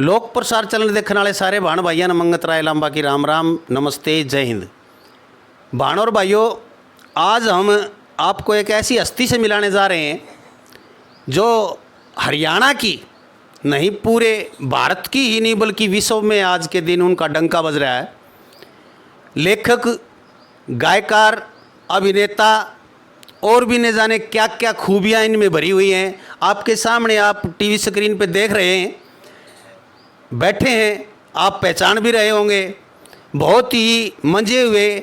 लोक प्रसार चैनल देखने वाले सारे भाण भाइयों ने मंगत राय लांबा की राम राम नमस्ते जय हिंद। भाण और भाइयों, आज हम आपको एक ऐसी हस्ती से मिलाने जा रहे हैं जो हरियाणा की नहीं पूरे भारत की ही नहीं बल्कि विश्व में आज के दिन उनका डंका बज रहा है। लेखक, गायकार, अभिनेता और भी न जाने क्या क्या खूबियाँ इनमें भरी हुई हैं। आपके सामने आप टीवी स्क्रीन पे देख रहे हैं, बैठे हैं, आप पहचान भी रहे होंगे। बहुत ही मंजे हुए,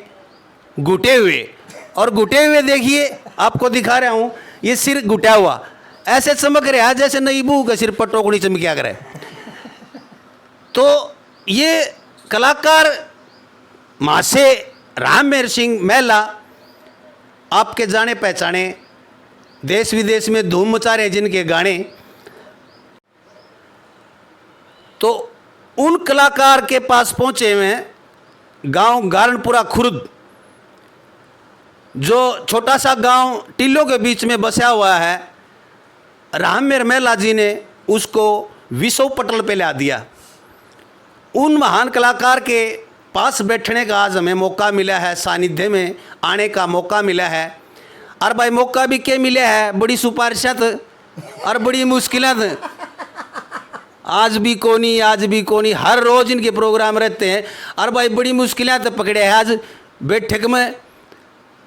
घुटे हुए, और घुटे हुए देखिए आपको दिखा रहा हूँ, ये सिर घुटा हुआ ऐसे चमक रहा है जैसे नई बहू का सिर पर टोकरी चमकिया करे। तो ये कलाकार मासे राममेर सिंह महिला आपके जाने पहचाने, देश विदेश में धूम मचा रहे जिनके गाने। तो उन कलाकार के पास पहुंचे हुए हैं गांव गारणपुरा खुर्द, जो छोटा सा गांव टीलों के बीच में बसा हुआ है। राममेर महिला जी ने उसको विश्व पटल पे ला दिया। उन महान कलाकार के पास बैठने का आज हमें मौका मिला है, सानिध्य में आने का मौका मिला है। और भाई मौका भी क्या मिला है, बड़ी सुपारिशत और बड़ी मुश्किलें। आज भी कोनी हर रोज इनके प्रोग्राम रहते हैं। और भाई बड़ी मुश्किलें तो पकड़े हैं आज बैठक में,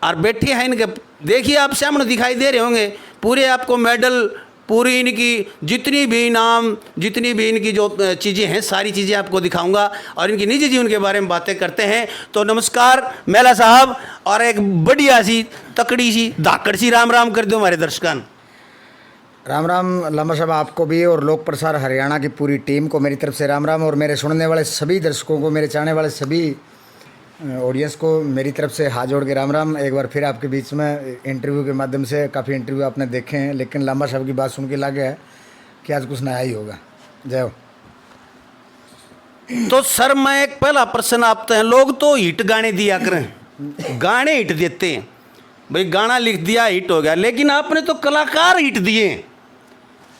और बैठे हैं इनके, देखिए आप सामने दिखाई दे रहे होंगे पूरे आपको मेडल, पूरी इनकी जितनी भी इनाम, जितनी भी इनकी जो चीज़ें हैं सारी चीज़ें आपको दिखाऊंगा और इनकी निजी जीवन के बारे में बातें करते हैं। तो नमस्कार मेला साहब, और एक बढ़िया सी तकड़ी सी धाकड़ सी राम राम कर दो हमारे दर्शकान। राम राम लांबा साहब, आपको भी और लोक प्रसार हरियाणा की पूरी टीम को मेरी तरफ से राम राम, और मेरे सुनने वाले सभी दर्शकों को, मेरे चाहने वाले सभी ऑडियंस को मेरी तरफ से हाथ जोड़ के राम राम। एक बार फिर आपके बीच में इंटरव्यू के माध्यम से काफ़ी इंटरव्यू आपने देखे हैं, लेकिन लांबा साहब की बात सुन के लगा है कि आज कुछ नया ही होगा। जय हो। तो सर मैं एक पहला प्रश्न आपते हैं, लोग तो हिट गाने दिया करें, गाने हिट देते हैं, भाई गाना लिख दिया हिट हो गया, लेकिन आपने तो कलाकार हिट दिए हैं।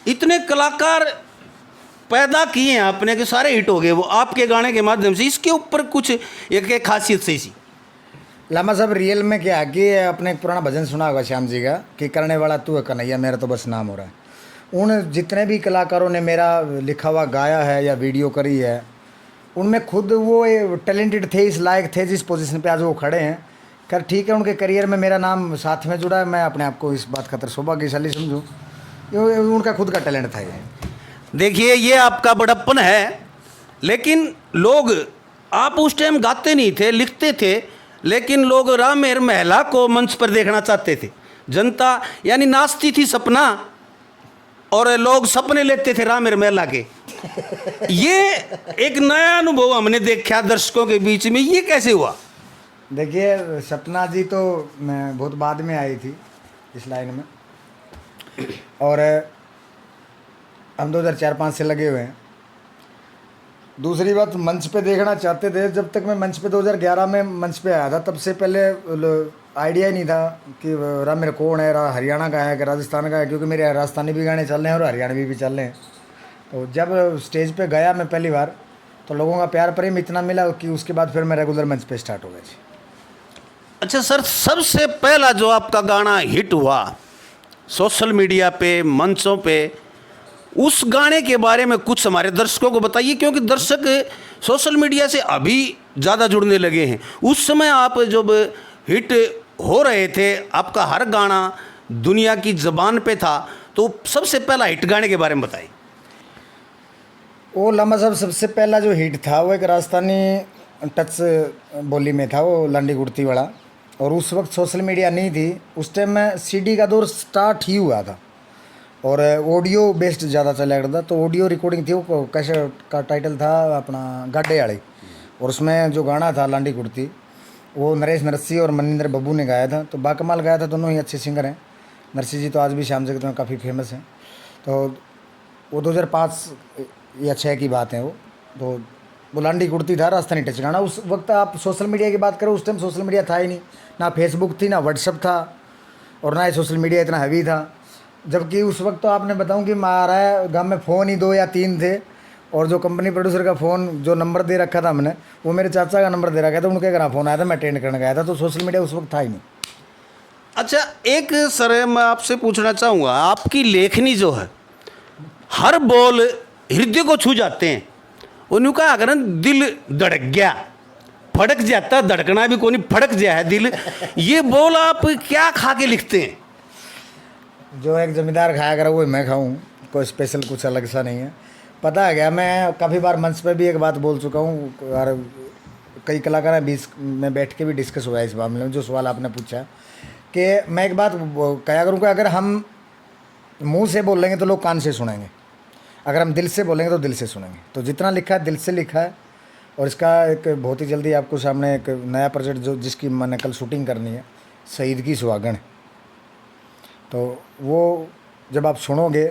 इतने कलाकार पैदा किए हैं आपने कि सारे हिट हो गए वो आपके गाने के माध्यम से। इसके ऊपर कुछ एक खासियत सही सी लामा साहब, रियल में क्या है कि आपने एक पुराना भजन सुना होगा श्याम जी का कि करने वाला तू है कन्हैया, मेरा तो बस नाम हो रहा है। उन जितने भी कलाकारों ने मेरा लिखा हुआ गाया है या वीडियो करी है, उनमें खुद वो टैलेंटेड थे, इस लायक थे जिस पोजीशन पे आज वो खड़े हैं। खैर ठीक है, उनके करियर में मेरा नाम साथ में जुड़ा है, मैं अपने आप को इस बात खातर सौभाग्यशाली समझूँ। उनका खुद का टैलेंट था ये। देखिए ये आपका बड़प्पन है, लेकिन लोग, आप उस टाइम गाते नहीं थे, लिखते थे, लेकिन लोग राममेर महिला को मंच पर देखना चाहते थे। जनता यानी नाचती थी सपना, और लोग सपने लेते थे राममेर महिला के। ये एक नया अनुभव हमने देखा दर्शकों के बीच में, ये कैसे हुआ? देखिए सपना जी तो मैं बहुत बाद में आई थी इस लाइन में, और हम 2004-05 से लगे हुए हैं। दूसरी बात, मंच पे देखना चाहते थे। जब तक मैं मंच पे 2011 में मंच पे आया था, तब से पहले आइडिया ही नहीं था कि राममेर कौन है, हरियाणा का है कि राजस्थान का है, क्योंकि मेरे राजस्थानी भी गाने चल रहे हैं और हरियाणवी भी चल रहे हैं। तो जब स्टेज पे गया मैं पहली बार, तो लोगों का प्यार प्रेम इतना मिला कि उसके बाद फिर मैं रेगुलर मंच पे स्टार्ट हो गया जी। अच्छा सर, सबसे पहला जो आपका गाना हिट हुआ सोशल मीडिया पे, मंचों पे, उस गाने के बारे में कुछ हमारे दर्शकों को बताइए, क्योंकि दर्शक सोशल मीडिया से अभी ज़्यादा जुड़ने लगे हैं। उस समय आप जब हिट हो रहे थे, आपका हर गाना दुनिया की ज़बान पे था, तो सबसे पहला हिट गाने के बारे में बताइए। वो लामा साहब, सबसे पहला जो हिट था वो एक राजस्थानी टच बोली में था, वो लांडी गुड़ती वाला। और उस वक्त सोशल मीडिया नहीं थी, उस टाइम में सीडी का दौर स्टार्ट ही हुआ था और ऑडियो बेस्ड ज़्यादा चला करता था। तो ऑडियो रिकॉर्डिंग थी, वो कैसे का टाइटल था अपना गाड्डे वाली, और उसमें जो गाना था लांडी कुर्ती, वो नरेश नरसी और मनिंदर बब्बू ने गाया था। तो बाकमाल गाया था, दोनों ही अच्छे सिंगर हैं। नरसी जी तो आज भी श्याम जगत में काफ़ी फेमस हैं। तो वो 2005 या 6 की बात है। तो वो लांडी कुर्ती था राजस्थानी टच गाना। उस वक्त आप सोशल मीडिया की बात करो, उस टाइम सोशल मीडिया था ही नहीं, ना फेसबुक थी, ना व्हाट्सअप था, और ना ही सोशल मीडिया इतना हैवी था। जबकि उस वक्त तो आपने बताऊं कि हमारा गाँव में फ़ोन ही 2 या 3 थे, और जो कंपनी प्रोड्यूसर का फ़ोन जो नंबर दे रखा था हमने, वो मेरे चाचा का नंबर दे रखा था, उनके घर फ़ोन आया था, मैं अटेंड करने गया था, तो सोशल मीडिया उस वक्त था ही नहीं। अच्छा, एक सर मैं आपसे पूछना चाहूँगा, आपकी लेखनी जो है हर बोल हृदय को छू जाते हैं। उनका अगर दिल धड़क गया, फड़क जाता, धड़कना भी कोई नहीं, फड़क गया है दिल, ये बोल आप क्या खा के लिखते हैं? जो एक जमींदार खाया करा वो मैं खाऊं, कोई स्पेशल कुछ अलग सा नहीं है। पता है क्या, मैं काफ़ी बार मंच पे भी एक बात बोल चुका हूँ और कई कलाकार बीच में बैठ के भी डिस्कस हुआ है इस मामले में, जो सवाल आपने पूछा, कि मैं एक बात कहा करूँ कि अगर हम मुंह से बोलेंगे तो लोग कान से सुनेंगे, अगर हम दिल से बोलेंगे तो दिल से सुनेंगे। तो जितना लिखा है दिल से लिखा है। और इसका एक बहुत ही जल्दी आपको सामने एक नया प्रोजेक्ट जो जिसकी मैंने कल शूटिंग करनी है, शहीद की सुहागन, तो वो जब आप सुनोगे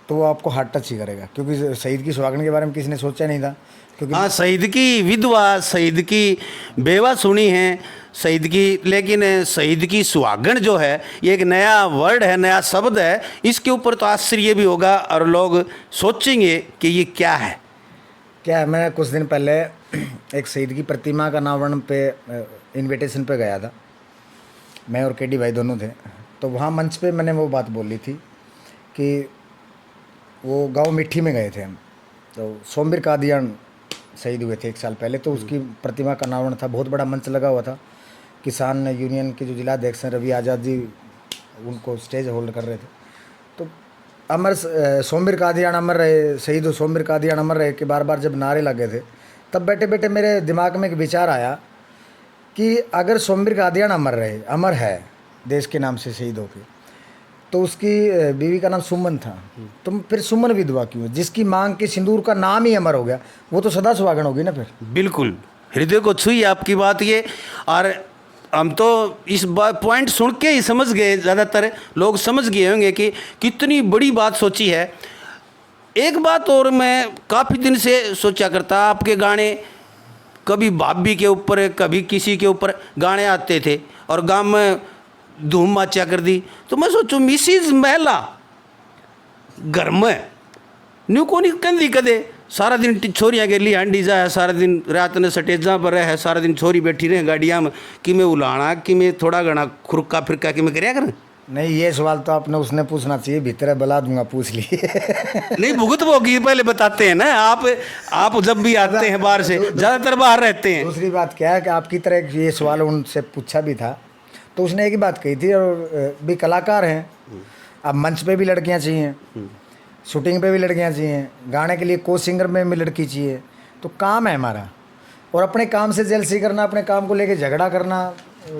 तो वो आपको हार्ट टच ही करेगा, क्योंकि शहीद की सुहागन के बारे में किसी ने सोचा नहीं था। क्योंकि हाँ, शहीद की विधवा, शहीद की बेवा सुनी है, शहीद की, लेकिन शहीद की सुहागन जो है ये एक नया वर्ड है, नया शब्द है। इसके ऊपर तो आश्चर्य भी होगा और लोग सोचेंगे कि ये क्या है। क्या है, मैं कुछ दिन पहले एक शहीद की प्रतिमा का अनावरण पे इनविटेशन पे गया था, मैं और केडी भाई दोनों थे। तो वहाँ मंच पे मैंने वो बात बोली थी कि वो गांव मिट्टी में गए थे हम, तो सोमवीर कादियान शहीद हुए थे 1 साल पहले, तो उसकी प्रतिमा का अनावरण था, बहुत बड़ा मंच लगा हुआ था। किसान यूनियन के जो जिलाध्यक्ष हैं रवि आज़ाद जी, उनको स्टेज होल्ड कर रहे थे। तो अमर सोमवीर कादियान अमर रहे, शहीद सोमवीर कादियान अमर रहे कि बार बार जब नारे लगे थे, तब बैठे बैठे मेरे दिमाग में एक विचार आया कि अगर सोमवीर कादियान अमर रहे, अमर है देश के नाम से शहीद होके, तो उसकी बीवी का नाम सुमन था, तो फिर सुमन विधवा क्यों है? जिसकी मांग के सिंदूर का नाम ही अमर हो गया, वो तो सदा सुहागन होगी ना। फिर बिल्कुल हृदय को छुई आपकी बात ये। और हम तो इस बात पॉइंट सुन के ही समझ गए, ज़्यादातर लोग समझ गए होंगे कि कितनी बड़ी बात सोची है। एक बात और मैं काफ़ी दिन से सोचा करता, आपके गाने कभी भाभी के ऊपर, कभी किसी के ऊपर गाने आते थे और गांव में धूम मचा कर दी, तो मैं सोचूं मिसिज महिला घर में न्यू को नहीं कंदी कदे, सारा दिन छोरियाँ के लिए हांडी जाए, सारा दिन रात ने सटेजा पर रहे, सारा दिन छोरी बैठी रहे गाड़िया में, कि मैं उलाना, कि मैं थोड़ा घना खुरका फिरका कि मैं कराया कर। नहीं, ये सवाल तो आपने उसने पूछना चाहिए, भीतर बुला दूंगा, पूछ लिए। नहीं, भुगत होगी पहले बताते हैं ना आप जब भी आते हैं बाहर से, ज़्यादातर बाहर रहते हैं। दूसरी बात क्या है कि आपकी तरह ये सवाल उनसे पूछा भी था, तो उसने एक ही बात कही थी, और भी कलाकार हैं, अब मंच पे भी लड़कियां चाहिए, शूटिंग पे भी लड़कियां चाहिए, गाने के लिए को सिंगर में भी लड़की चाहिए, तो काम है हमारा। और अपने काम से जेलसी करना, अपने काम को लेके झगड़ा करना,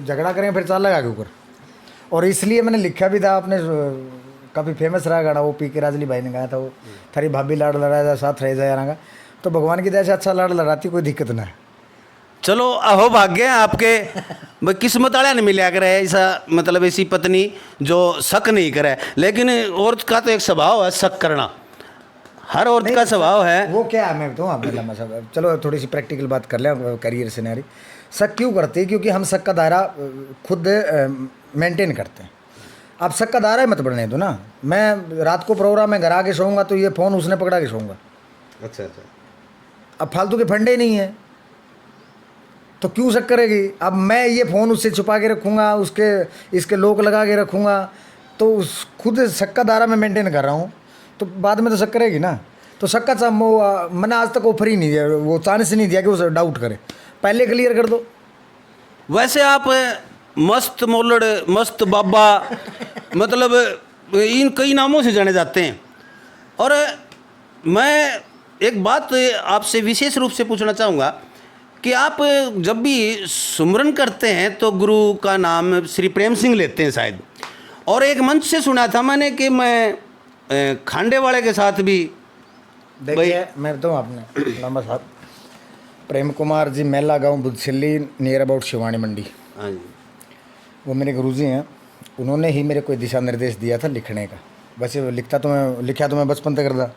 झगड़ा करें फिर चाल लगा के ऊपर। और इसलिए मैंने लिखा भी था, आपने काफ़ी फेमस रहा गाना, वो पी.के. राजली भाई ने गाया था, वो थारी भाभी लाड़ लड़ा साथ रह जाए रंगा, तो भगवान की दया से अच्छा लाड़ लड़ाती, कोई दिक्कत ना है। चलो अहो भाग्य आपके, भाई किस्मत वाले ने मिला करे ऐसा, मतलब ऐसी पत्नी जो शक नहीं करे। लेकिन औरत का तो एक स्वभाव है शक करना, हर औरत का स्वभाव है। वो क्या है, मैं तो आपने लंबा सा, चलो थोड़ी सी प्रैक्टिकल बात कर लें करियर सिनेरी। शक क्यों करते हैं? क्योंकि हम शक का दायरा खुद मेंटेन करते हैं। आप शक का दायरा ही मत बढ़ने दो ना। मैं रात को प्रोग्राम में घर आके सोऊंगा तो ये फ़ोन उसने पकड़ा के सोऊंगा। अच्छा। अब फालतू के फंडे नहीं है तो क्यों शक करेगी? अब मैं ये फ़ोन उससे छुपा के रखूँगा, इसके लॉक लगा के रखूँगा, तो उस खुद शक का दायरा मैं मेंटेन कर रहा हूँ, तो बाद में तो शक करेगी ना। तो शक का मैंने आज तक ऑफर ही नहीं दिया, वो चांस नहीं दिया कि वो डाउट करे, पहले क्लियर कर दो। वैसे आप मस्त मोलड़, मस्त बाबा, मतलब इन कई नामों से जाने जाते हैं। और मैं एक बात आपसे विशेष रूप से पूछना चाहूँगा कि आप जब भी सुमरन करते हैं तो गुरु का नाम श्री प्रेम सिंह लेते हैं शायद, और एक मंच से सुना था मैंने कि मैं खांडे वाले के साथ भी। देखिए मैं बताऊँ आपने लंबा साहब, प्रेम कुमार जी, मेला गांव बुद्धसिल्ली, नियर अबाउट शिवानी मंडी, हाँ जी, वो मेरे गुरुजी हैं। उन्होंने ही मेरे को दिशा निर्देश दिया था लिखने का। वैसे लिखा तो मैं बचपन तक करता।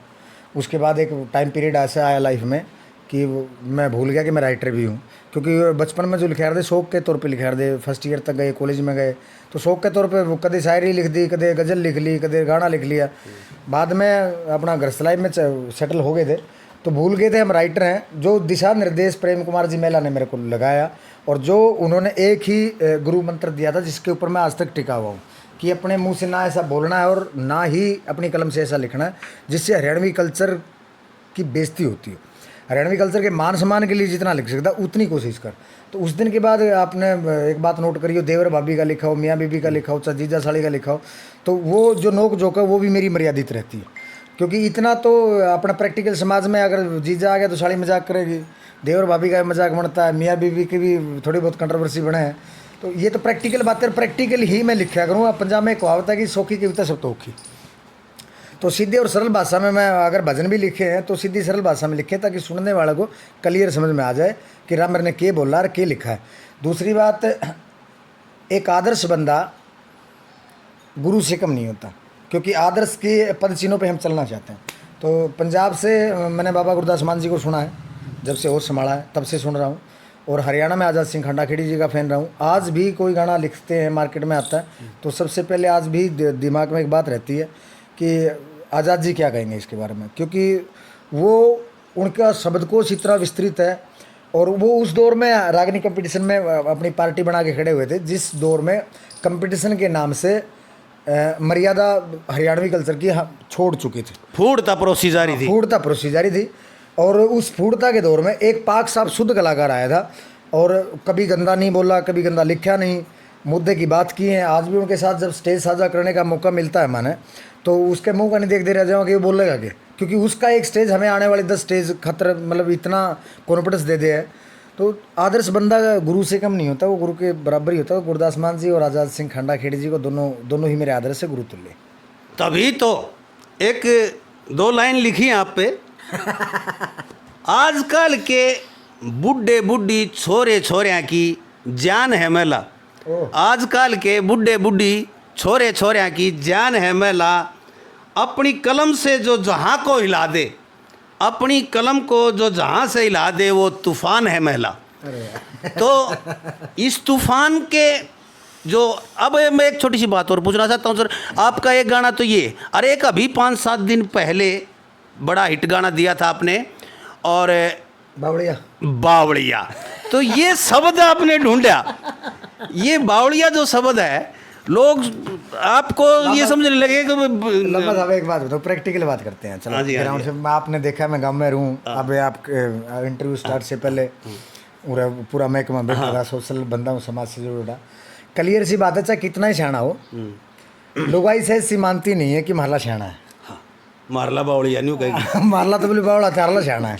उसके बाद एक टाइम पीरियड ऐसा आया लाइफ में कि मैं भूल गया कि मैं राइटर भी हूँ, क्योंकि बचपन में जो लिखा रहे थे शौक के तौर पे लिखा रहे थे। फर्स्ट ईयर तक गए, कॉलेज में गए तो शौक के तौर पे वो कदे शायरी लिख दी, कदे गज़ल लिख ली, कदे गाना लिख लिया। बाद में अपना घर लाइफ में सेटल हो गए थे तो भूल गए थे हम राइटर हैं। जो दिशा निर्देश प्रेम कुमार जी मेला ने मेरे को लगाया, और जो उन्होंने एक ही गुरु मंत्र दिया था जिसके ऊपर मैं आज तक टिका हुआ हूँ कि अपने मुंह से ना ऐसा बोलना है और ना ही अपनी कलम से ऐसा लिखना है जिससे हरियाणवी कल्चर की बेइज्जती होती है। हरियाणवी कल्चर के मान सम्मान के लिए जितना लिख सकता उतनी कोशिश कर। तो उस दिन के बाद आपने एक बात नोट करी हो, देवर भाभी का लिखा हो, मियाँ बीबी का लिखा हो, चाहे जीजा साड़ी का लिखा हो, तो वो जो नोक झोंक है वो भी मेरी मर्यादित रहती है। क्योंकि इतना तो अपना प्रैक्टिकल समाज में अगर जीजा आ गया तो साड़ी मजाक करेगी, देवर भाभी का मजाक बनता है, मियाँ बीबी की भी थोड़ी बहुत कंट्रोवर्सी बने हैं। तो ये तो प्रैक्टिकल बातें, प्रैक्टिकल ही मैं लिखा करूँगा। पंजाब में एक कहावत है कि सौखी की सब तो औखी। तो सीधे और सरल भाषा में मैं अगर भजन भी लिखे हैं तो सीधी सरल भाषा में लिखे ताकि सुनने वाले को क्लियर समझ में आ जाए कि रामर ने के बोला और के लिखा है। दूसरी बात, एक आदर्श बंदा गुरु से कम नहीं होता, क्योंकि आदर्श के पद चिन्हों पे हम चलना चाहते हैं। तो पंजाब से मैंने बाबा गुरदास मान जी को सुना है, जब से होश संभाला है तब से सुन रहा हूँ। और हरियाणा में आज़ाद सिंह खंडाखेड़ी जी का फ़ैन रहा हूँ। आज भी कोई गाना लिखते हैं मार्केट में आता है तो सबसे पहले आज भी दिमाग में एक बात रहती है कि आज़ाद जी क्या कहेंगे इसके बारे में, क्योंकि वो उनका शब्दकोश इतना विस्तृत है। और वो उस दौर में रागनी कंपटीशन में अपनी पार्टी बना के खड़े हुए थे, जिस दौर में कंपटीशन के नाम से मर्यादा हरियाणवी कल्चर की छोड़ चुकी थी। फूडता परोसी जा रही थी, फूडता परोसी जा रही थी। और उस फूडता के दौर में एक पाक साफ शुद्ध कलाकार आया था और कभी गंदा नहीं बोला, कभी गंदा लिखा नहीं, मुद्दे की बात की है। आज भी उनके साथ जब स्टेज साझा करने का मौका मिलता है मैंने, तो उसके मुंह का नहीं देखते रह जाऊँ कि वो बोलेगा कि, क्योंकि उसका एक स्टेज हमें आने वाली 10 स्टेज खतरे, मतलब इतना कॉन्फिडेंस दे दे है। तो आदर्श बंदा गुरु से कम नहीं होता, वो गुरु के बराबर ही होता है। गुरदास मान जी और आज़ाद सिंह खंडाखेड़ी जी को दोनों ही मेरे आदर्श से गुरु तुल्य। तभी तो एक 2 लाइन लिखी है आप पे। आजकल के बुढ़े बुढ़ी छोरे छोरिया की जान है मेला, आजकल के बुढ़े बुढ़ी छोरे छोरिया की जान है मेला, अपनी कलम से जो जहाँ को हिला दे, अपनी कलम को जो जहाँ से हिला दे वो तूफान है महिला। तो इस तूफान के जो, अब मैं एक छोटी सी बात और पूछना चाहता हूँ सर, आपका एक गाना तो ये, अरे एक अभी 5-7 दिन पहले बड़ा हिट गाना दिया था आपने, और बावड़िया बावड़िया, तो ये शब्द आपने ढूंढा, ये बावड़िया जो शब्द है, लोग आपको ये समझने लगे कि लम्बा साहब एक बात बताओ, प्रैक्टिकल बात करते हैं। चलो ग्राउंड से आपने देखा, मैं गाँव में रहूँ, अब आप इंटरव्यू स्टार्ट से पहले पूरा महकमा बैठा रहा, सोशल बंदा हूँ, समाज से जुड़ा। क्लियर सी बात है, चाहे कितना ही सियाना हो, लुगाई से ऐसी मानती नहीं है कि महला सियाना है। मारला बावड़िया नहीं कहेगी, मारला तो बोले बावड़ा, थारला सियाना है।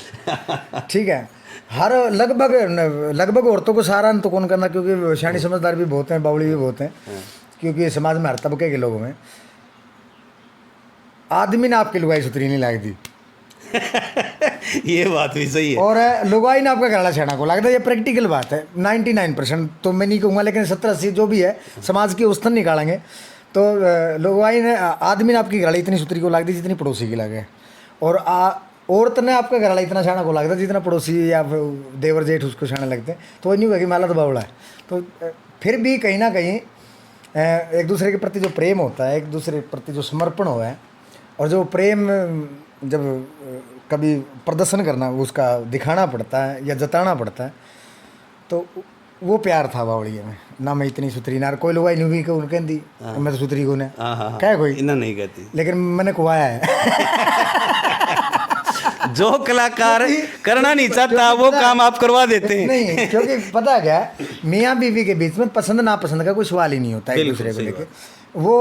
ठीक है, हर लगभग औरतों को सारा तो कौन करना, क्योंकि सियानी समझदार भी बहुत हैं, बावड़ी भी बहुत हैं, क्योंकि समाज में हर तबके के लोगों में आदमी ने आपकी लुगाई सुथरी नहीं लगती। ये बात भी सही है। और लुगाई ने आपका गला छेड़ा को लगता है, ये प्रैक्टिकल बात है। 99% तो मैं नहीं कहूँगा, लेकिन 70-80 जो भी है समाज की औसतन निकालेंगे तो लुगाई ने, आदमी ने आपकी गला इतनी सुथरी को लगती जितनी पड़ोसी की लगे, और औरत ने आपका गला इतना छाना को लगता जितना पड़ोसी या देवर जेठ उसको छाने लगते हैं। तो वो नहीं हुआ कि माला तो बावड़ा है। तो फिर भी कहीं ना कहीं एक दूसरे के प्रति जो प्रेम होता है, एक दूसरे के प्रति जो समर्पण हुआ है, और जो प्रेम जब कभी प्रदर्शन करना, उसका दिखाना पड़ता है या जताना पड़ता है, तो वो प्यार था बावड़िया में। ना मैं इतनी सुथरी, ना कोई लोग नहीं को उनके दी मैं तो सुथरी को ने क्या कोई इतना नहीं कहती, लेकिन मैंने कुआया है। जो कलाकार करना नहीं चाहता वो काम आप करवा देते हैं। नहीं, क्योंकि पता क्या है, मियाँ बीवी के बीच में पसंद नापसंद का कोई सवाल ही नहीं होता एक दूसरे को लेके। वो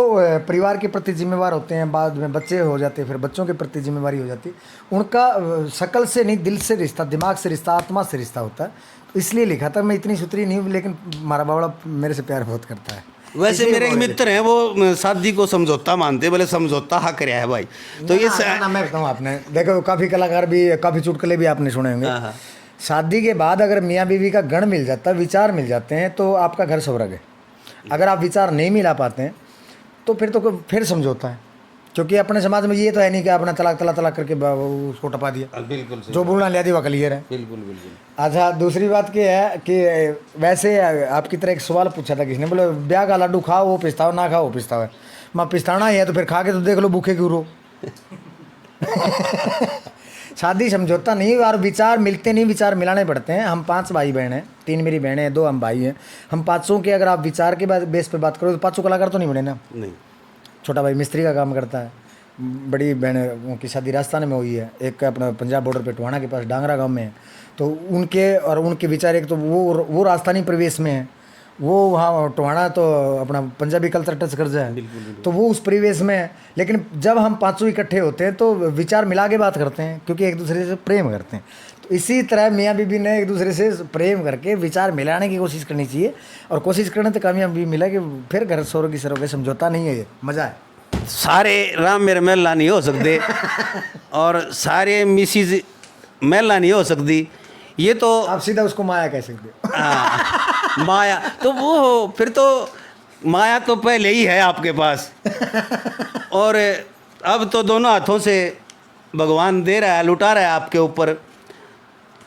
परिवार के प्रति जिम्मेवार होते हैं, बाद में बच्चे हो जाते हैं, फिर बच्चों के प्रति जिम्मेवारी हो जाती है। उनका शकल से नहीं, दिल से रिश्ता, दिमाग से रिश्ता, आत्मा से रिश्ता होता है। तो इसलिए लिखा था, मैं इतनी सुथरी नहीं हूँ, लेकिन हमारा बावड़ा मेरे से प्यार बहुत करता है। वैसे मेरे एक मित्र हैं, वो शादी को समझौता मानते, बोले समझौता हाँ कराया है भाई। तो ये मैं बताऊँ, आपने देखो काफ़ी कलाकार भी, काफ़ी चुटकुले भी आपने सुने होंगे। शादी के बाद अगर मियाँ बीवी का गण मिल जाता है, विचार मिल जाते हैं, तो आपका घर स्वर्ग है। अगर आप विचार नहीं मिला पाते हैं तो फिर समझौता है, क्योंकि अपने समाज में ये तो है नहीं कि आपने तलाक करके उसको टपा दिया। बिल्कुल जो बोलना लिया दिया क्लियर है। बिल्कुल बिल्कुल। अच्छा, दूसरी बात क्या है कि वैसे आपकी तरह एक सवाल पूछा था किसी ने, बोले ब्याह का लड्डू खाओ वो पिस्ताओ, ना खाओ वो पिस्ताओ है। मैं पिस्ताना ही है तो फिर खा के तो देख लो, भूखे क्यों रो। शादी समझौता नहीं, और विचार मिलते नहीं, विचार मिलाने पड़ते हैं। हम 5 भाई बहन हैं, 3 मेरी बहनें हैं, 2 हम भाई हैं। हम पाँचों के अगर आप विचार के बेस पे बात करो तो पाँचों कलाकार तो नहीं बने ना। नहीं, छोटा भाई मिस्त्री का काम करता है, बड़ी बहन की शादी राजस्थान में हुई है, एक अपना पंजाब बॉर्डर पे टोहाना के पास डांगरा गांव में है। तो उनके विचार एक तो वो राजस्थानी परिवेश में है, वो वहाँ टोहाना तो अपना पंजाबी कल्चर टच कर जाए, तो वो उस परिवेश में है। लेकिन जब हम पांचों इकट्ठे होते हैं तो विचार मिला के बात करते हैं, क्योंकि एक दूसरे से प्रेम करते हैं। तो इसी तरह मियाँ बीबी ने एक दूसरे से प्रेम करके विचार मिलाने की कोशिश करनी चाहिए, और कोशिश करने तो कामयाबी मिला कि फिर घर सोरो की सरों के समझौता नहीं है, ये मज़ा है। सारे राम मेरे मेला नहीं हो सकते और सारे मिसिज मेला नहीं हो सकती, ये तो आप सीधा उसको माया कह सकते हो। हाँ, माया तो वो हो, फिर तो माया तो पहले ही है आपके पास, और अब तो दोनों हाथों से भगवान दे रहा है, लुटा रहा है आपके ऊपर।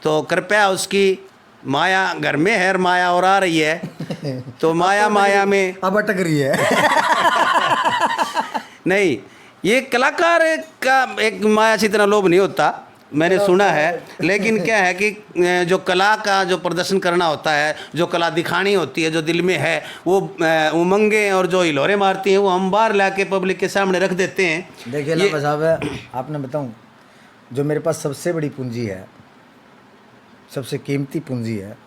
तो कृपया उसकी माया घर में है और माया और आ रही है, तो माया में अब अटक रही है। नहीं, ये कलाकार का एक माया से इतना लोभ नहीं होता, मैंने सुना है। लेकिन क्या है कि जो कला का जो प्रदर्शन करना होता है, जो कला दिखानी होती है, जो दिल में है, वो उमंगें और जो हिलोरे मारती हैं वो हम बाहर लाके पब्लिक के सामने रख देते हैं। देखिए लामा साहब, आपने बताऊं, जो मेरे पास सबसे बड़ी पूंजी है, सबसे कीमती पूंजी है,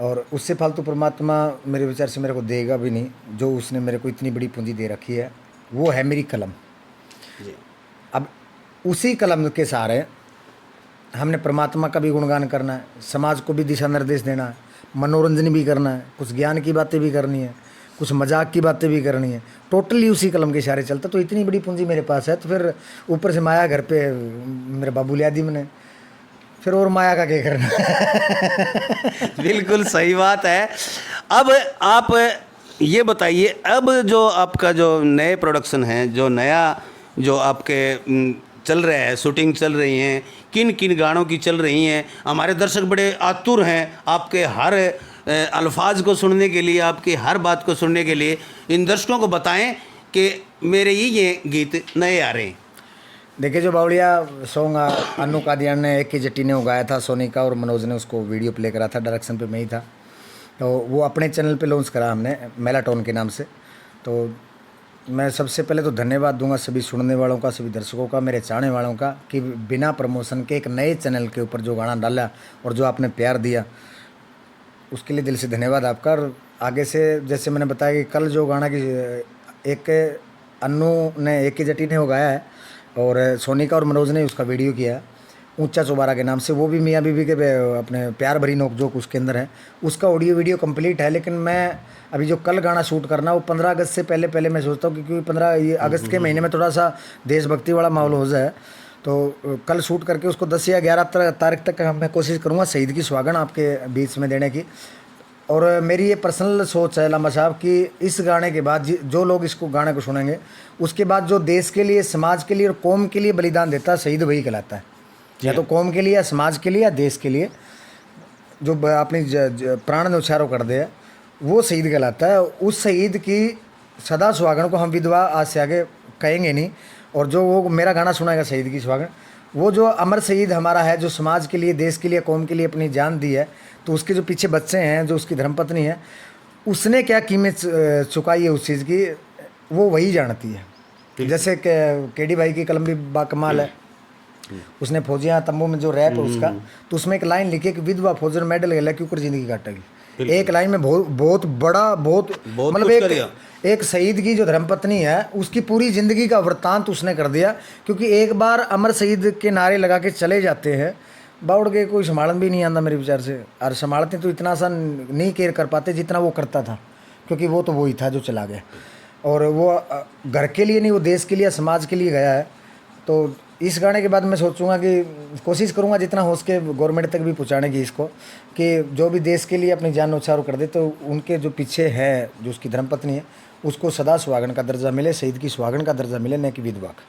और उससे फालतू परमात्मा मेरे विचार से मेरे को देगा भी नहीं, जो उसने मेरे को इतनी बड़ी पूंजी दे रखी है, वो है मेरी कलम। अब उसी कलम के सहारे हमने परमात्मा का भी गुणगान करना है, समाज को भी दिशा निर्देश देना है, मनोरंजन भी करना है, कुछ ज्ञान की बातें भी करनी है, कुछ मजाक की बातें भी करनी है, टोटली उसी कलम के इशारे चलता। तो इतनी बड़ी पूंजी मेरे पास है, तो फिर ऊपर से माया घर पे मेरे बाबू लिया दी मैंने, फिर और माया का क्या करना। बिल्कुल सही बात है। अब आप ये बताइए, अब जो आपका जो नए प्रोडक्शन है, जो नया जो आपके चल रहा है, शूटिंग चल रही हैं, किन किन गानों की चल रही हैं? हमारे दर्शक बड़े आतुर हैं आपके हर अल्फाज को सुनने के लिए, आपकी हर बात को सुनने के लिए। इन दर्शकों को बताएं कि मेरे ये गीत नए आ रहे हैं। देखिए, जो बावड़िया सॉन्ग अनु कादियान ने, एक के जट्टी ने गाया था, सोनिका और मनोज ने उसको वीडियो प्ले करा था, डायरेक्शन पे मैं ही था। तो वो अपने चैनल पे लॉन्च करा हमने, मेलाटोन के नाम से। तो मैं सबसे पहले तो धन्यवाद दूंगा सभी सुनने वालों का, सभी दर्शकों का, मेरे चाहने वालों का, कि बिना प्रमोशन के एक नए चैनल के ऊपर जो गाना डाला और जो आपने प्यार दिया, उसके लिए दिल से धन्यवाद आपका। और आगे से जैसे मैंने बताया कि कल जो गाना की एक अन्नू ने, एक के जट्टी ने वो गाया है, और सोनिका और मनोज ने उसका वीडियो किया है, ऊंचा चौबारा के नाम से। वो भी मियाँ बीवी के अपने प्यार भरी नोकझोंक उसके अंदर है, उसका ऑडियो वीडियो कंप्लीट है। लेकिन मैं अभी जो कल गाना शूट करना, वो 15 अगस्त से पहले मैं सोचता हूँ, क्योंकि 15 अगस्त के महीने में थोड़ा सा देशभक्ति वाला माहौल हो जाए, तो कल शूट करके उसको 10 या 11 तारीख तक मैं कोशिश करूँगा शहीद की सुहागन आपके बीच में देने की। और मेरी ये पर्सनल सोच है लामा साहब कि इस गाने के बाद जो लोग इसको गाने को सुनेंगे, उसके बाद जो देश के लिए, समाज के लिए और कौम के लिए बलिदान देता है, शहीद वही कहलाता है। या तो कौम के लिए, या समाज के लिए, या देश के लिए जो अपनी प्राण न्यौछावर कर दे, वो शहीद कहलाता है। उस शहीद की सदा सुहागन को हम विधवा आज से आगे कहेंगे नहीं। और जो वो मेरा गाना सुनाएगा शहीद की सुहागन, वो जो अमर शहीद हमारा है, जो समाज के लिए, देश के लिए, कौम के लिए अपनी जान दी है, तो उसके जो पीछे बच्चे हैं, जो उसकी धर्मपत्नी है, उसने क्या कीमत चुकाई है उस चीज़ की, वो वही जानती है। जैसे केडी भाई की कलम भी बाकमाल है, उसने फौजियाँ तंबू में जो रैप है उसका, तो उसमें एक लाइन लिखी है कि विधवा फौजन मेडल गला क्यों कर जिंदगी काटेगी। एक लाइन में बहुत बड़ा, बहुत मतलब एक शहीद की जो धर्मपत्नी है, उसकी पूरी ज़िंदगी का वृत्तांत उसने कर दिया। क्योंकि एक बार अमर शहीद के नारे लगा के चले जाते हैं, बाउड़ के कोई संभालन भी नहीं आता मेरे विचार से। और संभालते तो इतना सा नहीं केयर कर पाते जितना वो करता था, क्योंकि वो तो वही था जो चला गया। और वो घर के लिए नहीं, वो देश के लिए, समाज के लिए गया है। तो इस गाने के बाद मैं सोचूंगा कि कोशिश करूंगा जितना हो सके गवर्नमेंट तक भी पहुंचाने की इसको, कि जो भी देश के लिए अपनी जान न्यौछावर कर दे, तो उनके जो पीछे है, जो उसकी धर्मपत्नी है, उसको सदा सुहागन का दर्जा मिले, शहीद की सुहागन का दर्जा मिले, न कि विधवा का।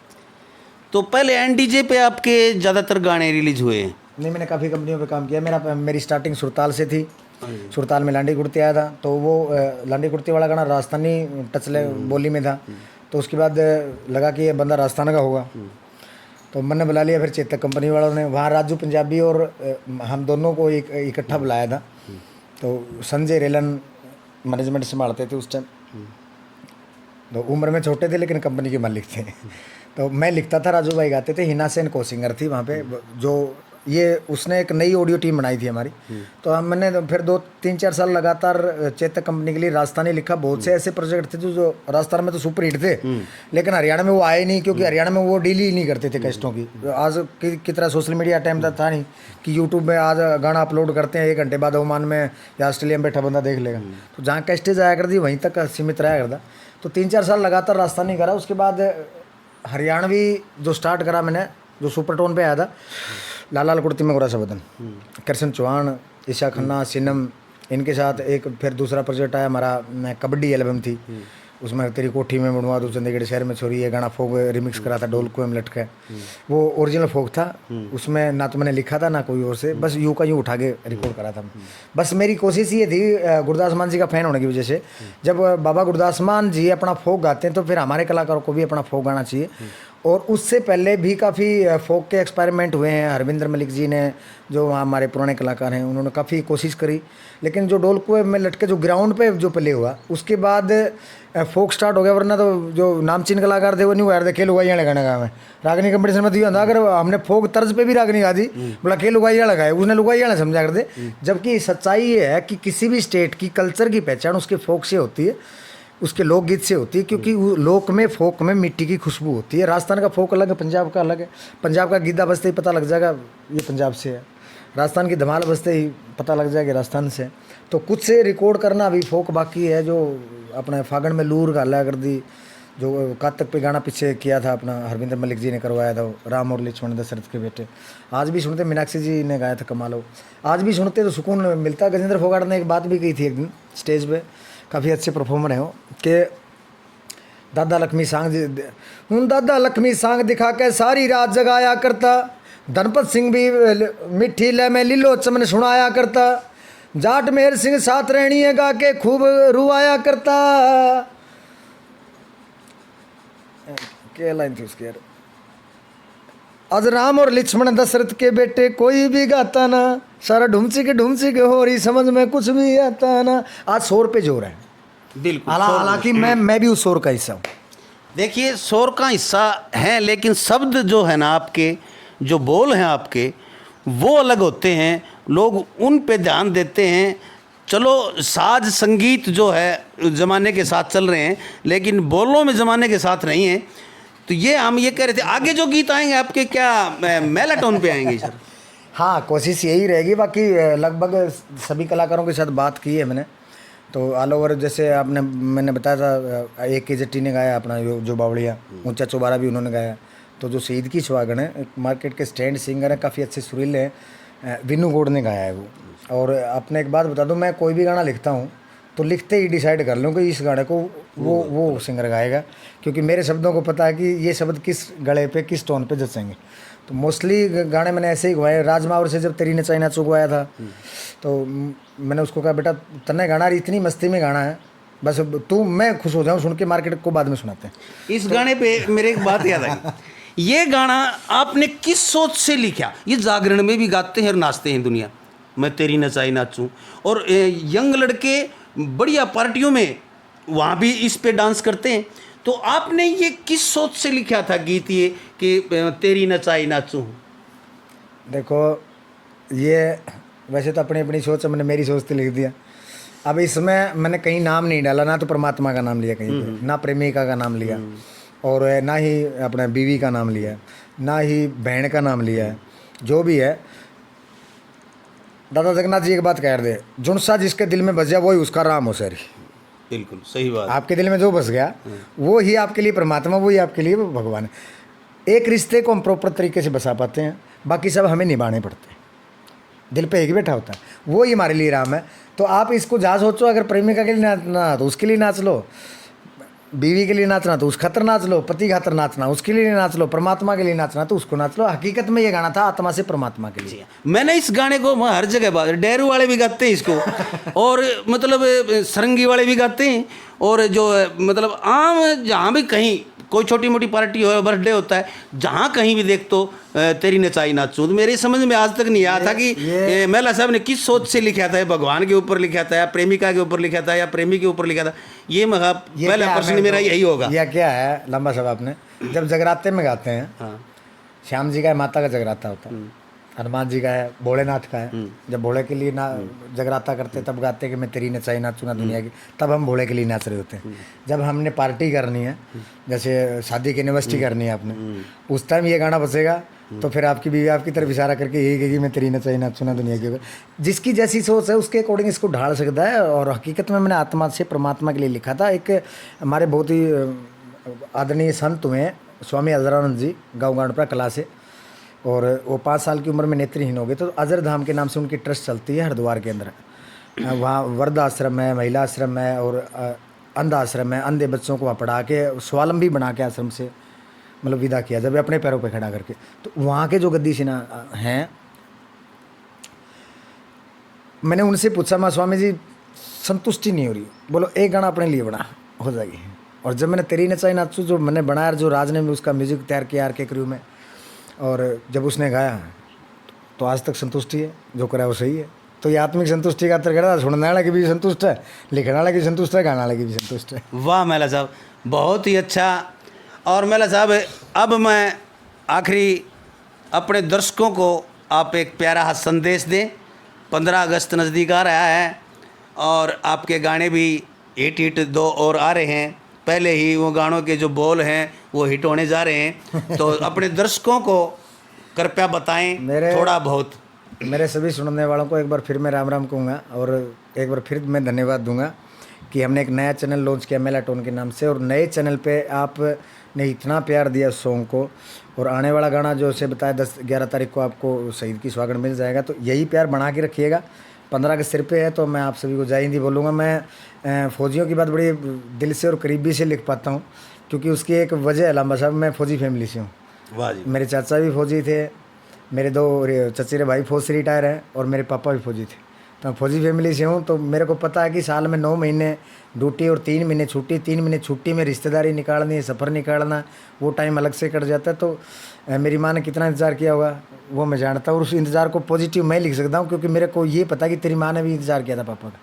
तो पहले एनडीजे पे आपके ज़्यादातर गाने रिलीज हुए हैं? नहीं, मैंने काफ़ी कंपनियों पे काम किया। मेरी स्टार्टिंग सुरताल से थी। सुरताल में लांडी कुर्ती आया था, तो वो लांडी कुर्ती वाला गाना राजस्थानी टच बोली में था। तो उसके बाद लगा कि ये बंदा राजस्थान का होगा, तो मैंने बुला लिया। फिर चेतक कंपनी वालों ने, वहाँ राजू पंजाबी और हम दोनों को एक इकट्ठा बुलाया था। तो संजय रेलन मैनेजमेंट संभालते थे उस टाइम। तो उम्र में छोटे थे लेकिन कंपनी के मालिक थे। तो मैं लिखता था, राजू भाई गाते थे। हिना सेन कोसिंगर थी वहाँ पे, जो ये उसने एक नई ऑडियो टीम बनाई थी हमारी। तो मैंने फिर 2-3-4 साल लगातार चेतक कंपनी के लिए राजस्थानी लिखा। बहुत से ऐसे प्रोजेक्ट थे जो राजस्थान में तो सुपर हिट थे, लेकिन हरियाणा में वो आए नहीं, क्योंकि हरियाणा में वो डील ही नहीं करते थे कैस्टों की। आज की तरह सोशल मीडिया टाइम था नहीं कि यूट्यूब में आज गाना अपलोड करते हैं, 1 घंटे बाद ओमान में या ऑस्ट्रेलिया में बैठा बंदा देख लेगा। तो जहाँ कैस्टेज आया करती वहीं तक सीमित रहा करता। तो 3-4 साल लगातार राजस्थानी करा। उसके बाद हरियाणवी जो स्टार्ट करा मैंने, जो सुपर टोन पे आया था, लाल लाल कुर्ती में गोरा सा बदन, कृष्ण चौहान, ईशा खन्ना, सिनम, इनके साथ एक फिर दूसरा प्रोजेक्ट आया हमारा, कबड्डी एल्बम थी। उसमें तेरी कोठी में बनवा दूँ, चंडीगढ़ शहर में छोरी, ये गाना फोक रिमिक्स करा था, ढोलकों में लटके। वो ओरिजिनल फोक था, उसमें ना तो मैंने लिखा था ना कोई और से, बस यूँ का यूँ उठा के रिकॉर्ड करा था। बस मेरी कोशिश ये थी, गुरदास मान जी का फ़ैन होने की वजह से, जब बाबा गुरदास मान जी अपना फोक गाते हैं तो फिर हमारे कलाकारों को भी अपना फोक गाना चाहिए। और उससे पहले भी काफ़ी फोक के एक्सपेरिमेंट हुए हैं। हरविंदर मलिक जी ने, जो वहाँ हमारे पुराने कलाकार हैं, उन्होंने काफ़ी कोशिश करी, लेकिन जो ढोलकुए में लटके जो ग्राउंड पे जो प्ले हुआ, उसके बाद फोक स्टार्ट हो गया। वरना तो जो नामचीन कलाकार थे वो नहीं हुआ थे, खेल उगाई वाले गाने गा में रागनी कंपटीशन में दिया था। अगर हमने फोक तर्ज पे भी रागनी गा दी, बोला खेल उगाई वाला गाए, उसने लुगाई वाला समझा कर दे। जबकि सच्चाई ये है कि किसी भी स्टेट की कल्चर की पहचान उसके फोक से होती है, उसके लोकगीत से होती है, क्योंकि लोक में फोक में मिट्टी की खुशबू होती है। राजस्थान का फोक अलग है, पंजाब का अलग है। पंजाब का गिद्दा बजते ही पता लग जाएगा ये पंजाब से है, राजस्थान की धमाल बजते ही पता लग जाएगा राजस्थान से। तो कुछ से रिकॉर्ड करना अभी फोक बाकी है, जो अपने फागण में लूर गाला कर दी, जो कातक पे गाना पीछे किया था अपना हरविंदर मलिक जी ने करवाया था, राम और लक्ष्मण दशरथ के बेटे। आज भी सुनते, मीनाक्षी जी ने गाया था कमालो, आज भी सुनते तो सुकून मिलता। गजेंद्र फोगाट ने एक बात भी कही थी एक दिन स्टेज पे, काफ़ी अच्छे परफॉर्मर हैं वो, कि दादा लक्ष्मी सांग दिखा के सारी रात जगाया करता, धनपत सिंह भी मिट्टी ले में लीलो चमन सुनाया करता, जाट मेहर सिंह साथ रहनी है गा के खूब रुआया करता। क्या लाइन थी उसकी यार, आज राम और लक्ष्मण दशरथ के बेटे कोई भी गाता ना, सारा ढूंची के हो रही, समझ में कुछ भी आता ना। आज शोर पे जोर है, बिल्कुल। हालांकि मैं भी उस शोर का हिस्सा हूँ। देखिए, शोर का हिस्सा है, लेकिन शब्द जो है ना आपके, जो बोल हैं आपके, वो अलग होते हैं, लोग उन पे ध्यान देते हैं। चलो, साज संगीत जो है ज़माने के साथ चल रहे हैं, लेकिन बोलों में ज़माने के साथ नहीं है। तो ये हम ये कह रहे थे, आगे जो गीत आएंगे आपके क्या मेलाटोन पे आएंगे सर? हाँ, कोशिश यही रहेगी। बाकी लगभग सभी कलाकारों के साथ बात की है मैंने, तो ऑल ओवर, जैसे मैंने बताया था, एक के जट्टी ने गाया अपना जो बावड़िया, ऊंचा चौबारा भी उन्होंने गाया। तो जो शहीद की सुहागन है, मार्केट के स्टैंड सिंगर हैं, काफ़ी अच्छे सुरीले हैं, विनू गौड़ ने गाया है वो। और अपने एक बात बता दूं, मैं कोई भी गाना लिखता हूँ तो लिखते ही डिसाइड कर लूँ कि इस गाने को वो सिंगर गाएगा, क्योंकि मेरे शब्दों को पता है कि ये शब्द किस गले पे, किस टोन पे जचेंगे। तो मोस्टली गाने मैंने ऐसे ही गवाए। राजमावर से जब तेरी नचाई नाचू गवाया था, तो मैंने उसको कहा, बेटा तन्ने गाना इतनी मस्ती में गाना है, बस तू मैं खुश हो जाऊँ सुन के, मार्केट को बाद में सुनाते हैं। इस गाने पे मेरे एक बात याद आई, ये गाना आपने किस सोच से लिखा? ये जागरण में भी गाते हैं और नाचते हैं दुनिया, मैं तेरी नचाई नाचूं, और यंग लड़के बढ़िया पार्टियों में वहाँ भी इस पे डांस करते हैं। तो आपने ये किस सोच से लिखा था गीत ये कि तेरी नचाई नाचूं? देखो, ये वैसे तो अपनी अपनी सोच है, मैंने मेरी सोच से लिख दिया। अब इसमें मैंने कहीं नाम नहीं डाला, ना तो परमात्मा का नाम लिया कहीं पे, ना प्रेमिका का नाम लिया, और ना ही अपने बीवी का नाम लिया, ना ही बहन का नाम लिया है। जो भी है, दादा जगन्नाथ जी एक बात कह रहे, जुनसा जिसके दिल में बस गया वही उसका राम हो सर। बिल्कुल सही बात। आपके दिल में जो बस गया वो ही आपके लिए परमात्मा, वो ही आपके लिए भगवान है। एक रिश्ते को हम प्रॉपर तरीके से बसा पाते हैं, बाकी सब हमें निभाने पड़ते हैं। दिल पे एक बैठा होता है, वो ही हमारे लिए राम है। तो आप इसको जहाँ सोचो, अगर प्रेमिका के लिए नाचना तो उसके लिए नाच लो, बीवी के लिए नाचना तो उस खातर नाच लो, पति खातर नाचना उसके लिए नाच लो, परमात्मा के लिए नाचना तो उसको नाच लो। हकीकत में ये गाना था आत्मा से परमात्मा के लिए। मैंने इस गाने को हर जगह बात, डेरू वाले भी गाते हैं इसको, और मतलब सरंगी वाले भी गाते हैं, और जो मतलब आम जहाँ भी कहीं कोई छोटी मोटी पार्टी हो, बर्थडे होता है, जहाँ कहीं भी देख तो तेरी नचाई नाचूं। तो मेरे समझ में आज तक नहीं आया था कि मेला साहब ने किस सोच से लिखा था, भगवान के ऊपर लिखा था या प्रेमिका के ऊपर लिखा था या प्रेमी के ऊपर लिखा था। ये मगा पहला प्रश्न मेरा यही होगा। यह क्या है लंबा साहब, आपने जब जगराते में गाते हैं, हाँ, श्याम जी का है, माता का जगराता होता है, हनुमान जी का है, भोलेनाथ का है। जब भोले के लिए ना जगराता करते तब गाते हैं कि मैं तेरी नचाई नाचूं ना दुनिया की, तब हम भोले के लिए नाच रहे होते हैं। जब हमने पार्टी करनी है, जैसे शादी की एनिवर्सरी करनी है आपने, उस टाइम ये गाना बजेगा तो फिर आपकी बीवी आपकी तरफ इशारा करके यही कहेगी मैं तेरी नचाई नाचूं ना दुनिया की। जिसकी जैसी सोच है उसके अकॉर्डिंग इसको ढाल सकता है। और हकीकत में मैंने आत्मा से परमात्मा के लिए लिखा था। एक हमारे बहुत ही आदरणीय संत हुए स्वामी अजरानंद जी, गाँव गांडपरा कला से, और वो 5 साल की उम्र में नेत्रहीन हो गए। तो अजर धाम के नाम से उनकी ट्रस्ट चलती है हरिद्वार के अंदर। वहाँ वृद्ध आश्रम है, महिला आश्रम है और अंध आश्रम है। अंधे बच्चों को वहाँ पढ़ा के स्वावलंबी बना के आश्रम से मतलब विदा किया, जब अपने पैरों पे खड़ा करके। तो वहाँ के जो गद्दी सिन्हा हैं, मैंने उनसे पूछा, मैं स्वामी जी संतुष्टि नहीं हो रही, बोलो एक गाना अपने लिए बना, हो जाएगी। और जब मैंने तेरी नचाई नाचूं जो मैंने बनाया, जो राज ने उसका म्यूजिक तैयार किया आर के क्रू में, और जब उसने गाया तो आज तक संतुष्टि है, जो करा वो सही है। तो ये आत्मिक संतुष्टि का तरह सुनने वाला की भी संतुष्ट है, लिखने वाला की संतुष्ट है, गाने वाला की भी संतुष्ट है। वाह मेला साहब, बहुत ही अच्छा। और मेला साहब, अब मैं आखिरी अपने दर्शकों को आप एक प्यारा सा संदेश दें। 15 अगस्त नज़दीक आ रहा है और आपके गाने भी हिट 2 और आ रहे हैं। पहले ही वो गानों के जो बोल हैं वो हिट होने जा रहे हैं। तो अपने दर्शकों को कृपया बताएं थोड़ा बहुत। मेरे सभी सुनने वालों को एक बार फिर मैं राम राम कहूँगा और एक बार फिर मैं धन्यवाद दूंगा कि हमने एक नया चैनल लॉन्च किया मेलाटोन के नाम से। और नए चैनल पे आपने इतना प्यार दिया सॉन्ग को, और आने वाला गाना जो से बताया 10-11 तारीख को आपको शहीद की स्वागत मिल जाएगा। तो यही प्यार बना के रखिएगा। 15 के सिर पे है तो मैं आप सभी को जय हिंदी बोलूँगा। मैं फौजियों की बात बड़ी दिल से और करीबी से लिख पाता हूँ, क्योंकि उसकी एक वजह है लंबा साहब, मैं फौजी फैमिली से हूँ। वाह जी। मेरे चाचा भी फौजी थे, मेरे 2 चचेरे भाई फौज से रिटायर हैं, और मेरे पापा भी फौजी थे। तो मैं फौजी फैमिली से हूँ। तो मेरे को पता है कि साल में 9 महीने ड्यूटी और 3 महीने छुट्टी, 3 महीने छुट्टी में रिश्तेदारी निकालनी, सफ़र निकालना, वो टाइम अलग से कट जाता है। तो मेरी माँ ने कितना इंतज़ार किया होगा वो मैं जानता हूँ। और उस इंतज़ार को पॉजिटिव मैं लिख सकता हूँ, क्योंकि मेरे को ये पता है कि तेरी माँ ने भी इंतज़ार किया था पापा का।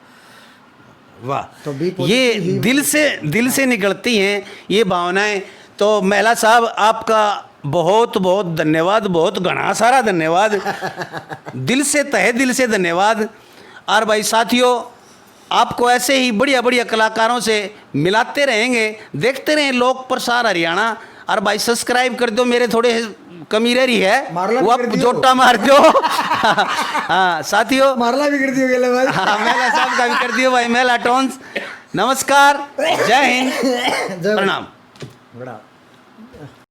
वाह, तो ये दिल से निकलती हैं ये भावनाएं। तो मेला साहब, आपका बहुत बहुत धन्यवाद, बहुत घना सारा धन्यवाद, दिल से तहे दिल से धन्यवाद। और भाई साथियों, आपको ऐसे ही बढ़िया बढ़िया कलाकारों से मिलाते रहेंगे। देखते रहें लोक प्रसार हरियाणा। और भाई सब्सक्राइब कर दो, मेरे थोड़े कमीरे ही है वो आप जोटा मार दो। हाँ साथियों, मारला भी कर दियो गेले भाई। हाँ, मेला साहब का भी कर दियो भाई, मेला टोन्स। नमस्कार, जय हिंद, प्रणाम।